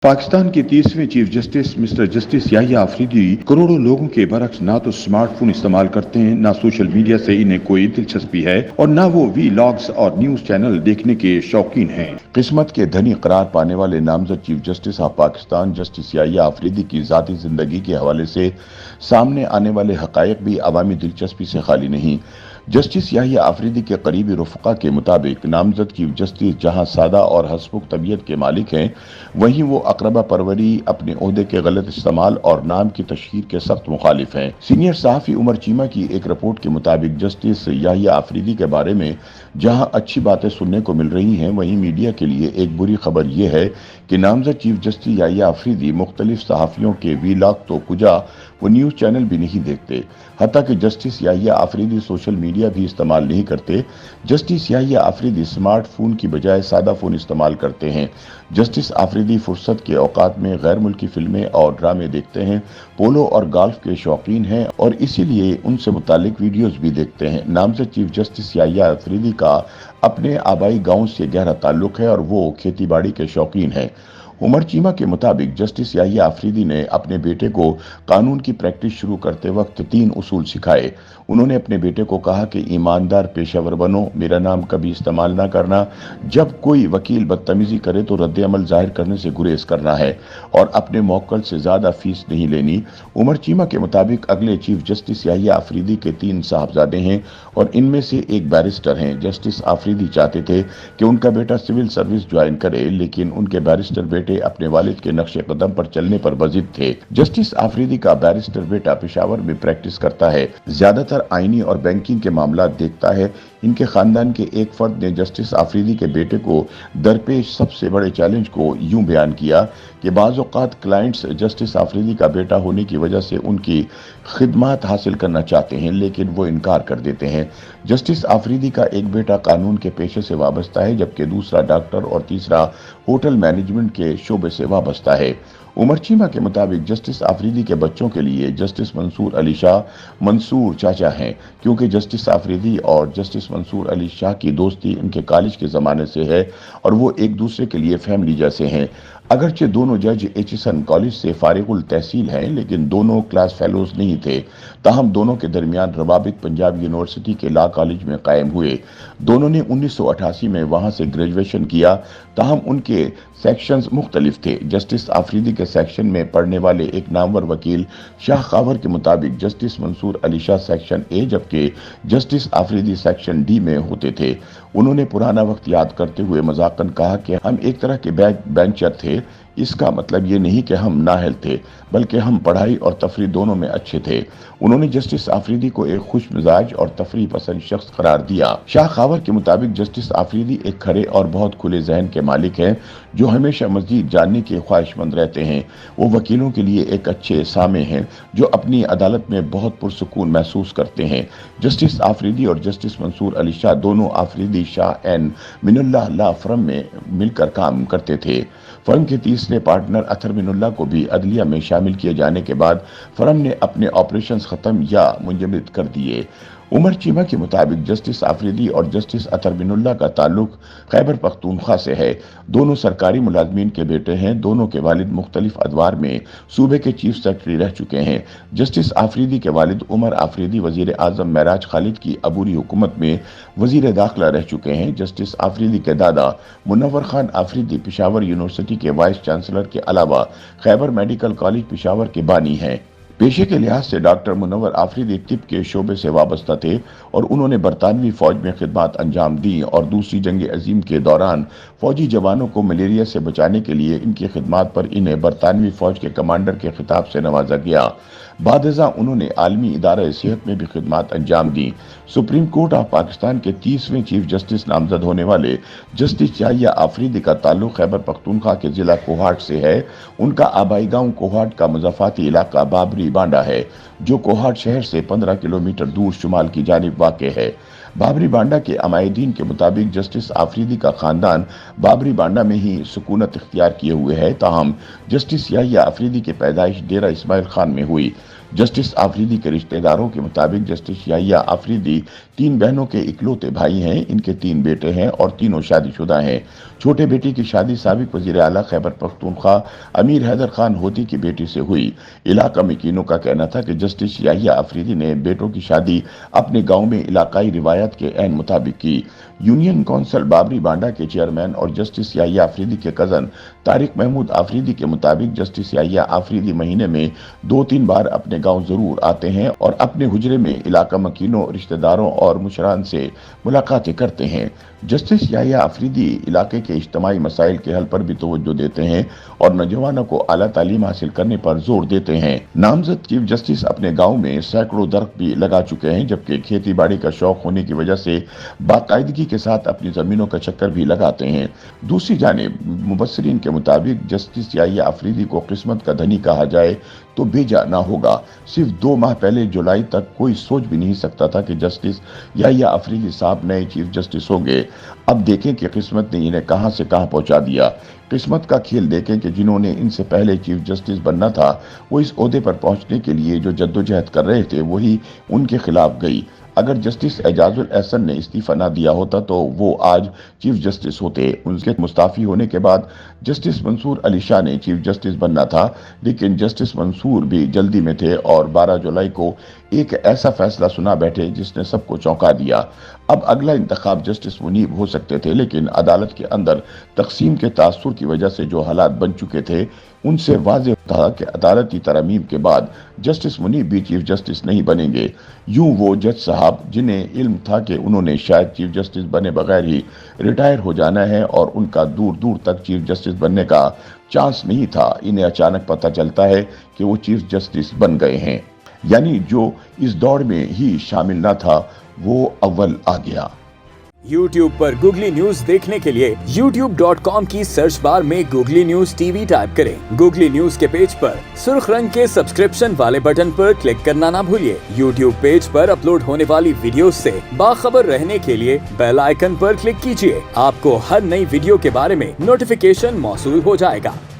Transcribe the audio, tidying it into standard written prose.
पाकिस्तान के 30वें chief justice mister justice Yahya Afridi करोड़ों लोगों के बरक्स ना तो स्मार्टफोन इस्तेमाल करते हैं, ना सोशल मीडिया से इन्हें कोई दिलचस्पी है और ना वो वीलॉग्स और न्यूज चैनल देखने के शौकीन हैं। किस्मत के धनी करार पाने वाले नामजद chief justice of Pakistan justice Yahya Afridi की जाती जिंदगी के हवाले से सामने आने वाले हकायक भी अवामी दिलचस्पी से खाली नहीं। जस्टिस याहिया आफरीदी के करीबी रफ़क़ा के मुताबिक नामजद चीफ जस्टिस जहां सादा और हसमुख तबीयत के मालिक हैं, वहीं वो अक़रबा परवरी, अपने ओहदे के गलत इस्तेमाल और नाम की तशहीर के सख्त मुखालिफ हैं। सीनियर सहाफ़ी उमर चीमा की एक रिपोर्ट के मुताबिक जस्टिस याहिया आफरीदी के बारे में जहां अच्छी बातें सुनने को मिल रही हैं, वहीं मीडिया के लिए एक बुरी खबर यह है कि नामजद चीफ जस्टिस याहिया आफरीदी मुख्तलिफ सहाफ़ियों के वीलॉग तो कुजा वो न्यूज़ चैनल भी नहीं देखते। हत्ता कि justice Yahya Afridi social media भी इस्तेमाल नहीं करते। जस्टिस याहिया आफरीदी स्मार्टफोन की बजाय सादा फ़ोन इस्तेमाल करते हैं। जस्टिस आफरीदी फुर्सत के औकात में गैर मुल्की फिल्में और ड्रामे देखते हैं, पोलो और गोल्फ के शौकीन हैं और इसीलिए उनसे मुतालिक वीडियोस भी देखते हैं। नामजद चीफ जस्टिस याहिया आफरीदी का अपने आबाई गांव से गहरा ताल्लुक है और वो खेती बाड़ी के शौकीन हैं। उमर चीमा के मुताबिक जस्टिस याहिया आफरीदी ने अपने बेटे को कानून की प्रैक्टिस शुरू करते वक्त 3 उसूल सिखाए। उन्होंने अपने बेटे को कहा कि ईमानदार पेशावर बनो, मेरा नाम कभी इस्तेमाल ना करना, जब कोई वकील बदतमीजी करे तो रद्द अमल जाहिर करने से गुरेज करना है और अपने मौक्कल से ज़्यादा फीस नहीं लेनी। उमर चीमा के मुताबिक अगले चीफ जस्टिस याहिया आफरीदी के 3 साहबजादे हैं और इनमें से एक बैरिस्टर हैं। जस्टिस आफरीदी चाहते थे कि उनका बेटा सिविल सर्विस ज्वाइन करे, लेकिन उनके बैरिस्टर बेटे अपने वालिद के नक्शे कदम पर चलने पर बजिद थे। जस्टिस आफरीदी का बैरिस्टर बेटा पेशावर में प्रैक्टिस करता है, ज्यादातर आईनी और बैंकिंग के मामला देखता है। इनके खानदान के एक फर्द ने जस्टिस आफरीदी के बेटे को दरपेश सबसे बड़े चैलेंज को यूं बयान किया कि बाज़ औक़ात क्लाइंट्स जस्टिस आफरीदी का बेटा होने की वजह से उनकी खिदमात हासिल करना चाहते हैं, लेकिन वो इनकार कर देते हैं। जस्टिस आफरीदी का एक बेटा कानून के पेशे से वाबस्ता है, जबकि दूसरा डॉक्टर और तीसरा होटल मैनेजमेंट के शोबे से वाबस्ता है। उमर चीमा के मुताबिक जस्टिस आफरीदी के बच्चों के लिए जस्टिस मंसूर अली शाह मंसूर चाचा हैं, क्योंकि जस्टिस आफरीदी और जस्टिस मंसूर अली शाह की दोस्ती इनके कॉलेज के ज़माने से है और वो एक दूसरे के लिए फैमिली जैसे हैं। अगरचे दोनों जज एचिसन कॉलेज से फारिगुल तहसील हैं, लेकिन दोनों क्लास फेलोज नहीं थे। ताहम दोनों के दरमियान रवाबित पंजाब यूनिवर्सिटी के लॉ कॉलेज में कायम हुए। दोनों ने 1988 में वहां से ग्रेजुएशन किया। ताहम उनके सेक्शंस मुख्तलिफ थे। जस्टिस आफरीदी के सेक्शन में पढ़ने वाले एक नामवर वकील शाह खावर के मुताबिक justice Mansoor Ali Shah section A, जबकि जस्टिस आफरीदी सेक्शन डी में होते थे। उन्होंने पुराना वक्त याद करते हुए मजाकन कहा कि हम एक तरह के बैक बेंचर थे। इसका मतलब ये नहीं कि हम नाअहल थे, बल्कि हम पढ़ाई और तफरी दोनों में अच्छे थे। उन्होंने जस्टिस आफरीदी को एक खुश मिजाज और तफरी पसंद शख्स करार दिया। शाह खावर के मुताबिक जस्टिस आफरीदी एक खरे और बहुत खुले जहन के मालिक हैं, जो हमेशा मजीद जानने के ख्वाहिशमंद रहते हैं। वो वकीलों के लिए एक अच्छे सामे हैं, जो अपनी अदालत में बहुत पुरसुकून महसूस करते हैं। जस्टिस आफरीदी और जस्टिस मंसूर अली शाह दोनों Afridi Shah and Minallah law firm में मिलकर काम करते थे। फर्म के तीसरे पार्टनर अतर मिनुल्लाह को भी अदलिया में शामिल किए जाने के बाद फर्म ने अपने ऑपरेशंस खत्म या मुंजमद कर दिए। उमर चीमा के मुताबिक जस्टिस आफरीदी और जस्टिस अतर मिनुल्लाह का ताल्लुक खैबर पख्तूनख्वा से है। दोनों सरकारी मुलाजमीन के बेटे हैं। दोनों के वालिद मुख्तलिफ अदवार में सूबे के चीफ सेक्रेटरी रह चुके हैं। जस्टिस आफरीदी के वालिद उमर आफरीदी वजीर आजम महराज खालिद की अबूरी हुकूमत में वजीर दाखिला रह चुके हैं। जस्टिस आफरीदी के दादा मुनव्वर खान आफरीदी पेशावर यूनिवर्सिटी के वाइस चांसलर के अलावा खैबर मेडिकल कॉलेज पेशावर के बानी हैं। पेशे के लिहाज से डॉक्टर मुनव्वर आफरीदी तिब के शोबे से वाबस्ता थे और उन्होंने बरतानवी फौज में खिदमत अंजाम दी और दूसरी जंग अजीम के दौरान फौजी जवानों को मलेरिया से बचाने के लिए इनकी खिदमत पर इन्हें बरतानवी फौज के कमांडर के खिताब से नवाजा गया। बादजा उन्होंने आलमी इदारा सेहत में भी खिदमत अंजाम दी। सुप्रीम कोर्ट ऑफ पाकिस्तान के 30वें चीफ जस्टिस नामजद होने वाले जस्टिस याहिया आफरीदी का ताल्लुक खैबर पख्तूनख्वा के जिला कोहाट से है। उनका आबाई गांव कोहाट का मुज़ाफ़ाती इलाका बाबरी बांडा है, जो कोहाट शहर से 15 किलोमीटर दूर शुमाल की जानिब वाक़ है। बाबरी बांडा के अमायदीन के मुताबिक जस्टिस आफरीदी का खानदान बाबरी बांडा में ही सुकूनत इख्तियार किए हुए है। ताहम जस्टिस याहिया आफरीदी की पैदाइश डेरा इस्माइल खान में हुई। जस्टिस आफरीदी के रिश्तेदारों के मुताबिक जस्टिस याहिया आफरीदी 3 बहनों के इकलौते भाई हैं। इनके 3 बेटे हैं और तीनों शादीशुदा हैं। छोटे बेटे की शादी साबिक वजीर आला खैबर पख्तूनख्वा अमीर हैदर खान होती की बेटी से हुई। इलाका मकीनों का कहना था कि जस्टिस याहिया अफरीदी ने बेटों की शादी अपने गांव में इलाकाई रिवायत के ऐन मुताबिक की। यूनियन काउंसिल बाबरी बांडा के चेयरमैन और जस्टिस याहिया अफरीदी के कजन तारिक महमूद अफरीदी के मुताबिक जस्टिस याहिया अफरीदी महीने में 2-3 बार अपने गांव जरूर आते हैं और अपने हुजरे में इलाका मकीनों, रिश्तेदारों और मुशरान से मुलाकातें करते हैं। जस्टिस याहिया अफरीदी इलाके के इज्तिमाई मसाइल के हल पर भी तवज्जो देते हैं और नौजवानों को आला तालीम हासिल करने पर जोर देते हैं। नामजद चीफ जस्टिस अपने गांव में सैकड़ों दरख्त भी लगा चुके हैं, जबकि खेती बाड़ी का शौक होने की वजह से बाकायदगी के साथ अपनी जमीनों का चक्कर भी लगाते हैं। दूसरी जानिब मुबस्सिरीन के मुताबिक जस्टिस याहिया अफरीदी को किस्मत का धनी कहा जाए तो बेजा ना होगा। सिर्फ 2 माह पहले जुलाई तक कोई सोच भी नहीं सकता था कि जस्टिस याहिया अफरीदी साहब नए चीफ जस्टिस होंगे। अब देखें कि किस्मत ने इन्हें कहां से कहां पहुंचा दिया। किस्मत का खेल देखें कि जिन्होंने इनसे पहले चीफ जस्टिस बनना था, वो इस ओहदे पर पहुंचने के लिए जो जद्दोजहद कर रहे थे वही उनके खिलाफ गई। अगर जस्टिस एजाजुल एहसन ने इस्तीफा ना दिया होता तो वो आज चीफ जस्टिस होते। उनके मुस्ताफी होने के बाद जस्टिस मंसूर अली शाह ने चीफ जस्टिस बनना था, लेकिन जस्टिस मंसूर भी जल्दी में थे और 12 जुलाई को एक ऐसा फैसला सुना बैठे जिसने सबको चौंका दिया। अब अगला इंतखाब जस्टिस मुनीब हो सकते थे, लेकिन अदालत के अंदर तकसीम के तासुर की वजह से जो हालात बन चुके थे उनसे वाज़ेह था कि अदालती तरमीम के बाद जस्टिस मुनीब भी चीफ जस्टिस नहीं बनेंगे। यूं वो जज साहब जिन्हें इल्म था कि उन्होंने शायद चीफ जस्टिस बने बगैर ही रिटायर हो जाना है और उनका दूर दूर तक चीफ जस्टिस बनने का चांस नहीं था, इन्हें अचानक पता चलता है कि वो चीफ जस्टिस बन गए हैं। यानी जो इस दौड़ में ही शामिल न था वो अव्वल आ गया। YouTube पर गूगली न्यूज देखने के लिए youtube.com की सर्च बार में गूगली न्यूज टीवी टाइप करें। गूगली न्यूज के पेज पर सुर्ख रंग के सब्सक्रिप्शन वाले बटन पर क्लिक करना ना भूलिए। YouTube पेज पर अपलोड होने वाली वीडियोस से बाखबर रहने के लिए बेल आइकन पर क्लिक कीजिए। आपको हर नई वीडियो के बारे में नोटिफिकेशन मौसूल हो जाएगा।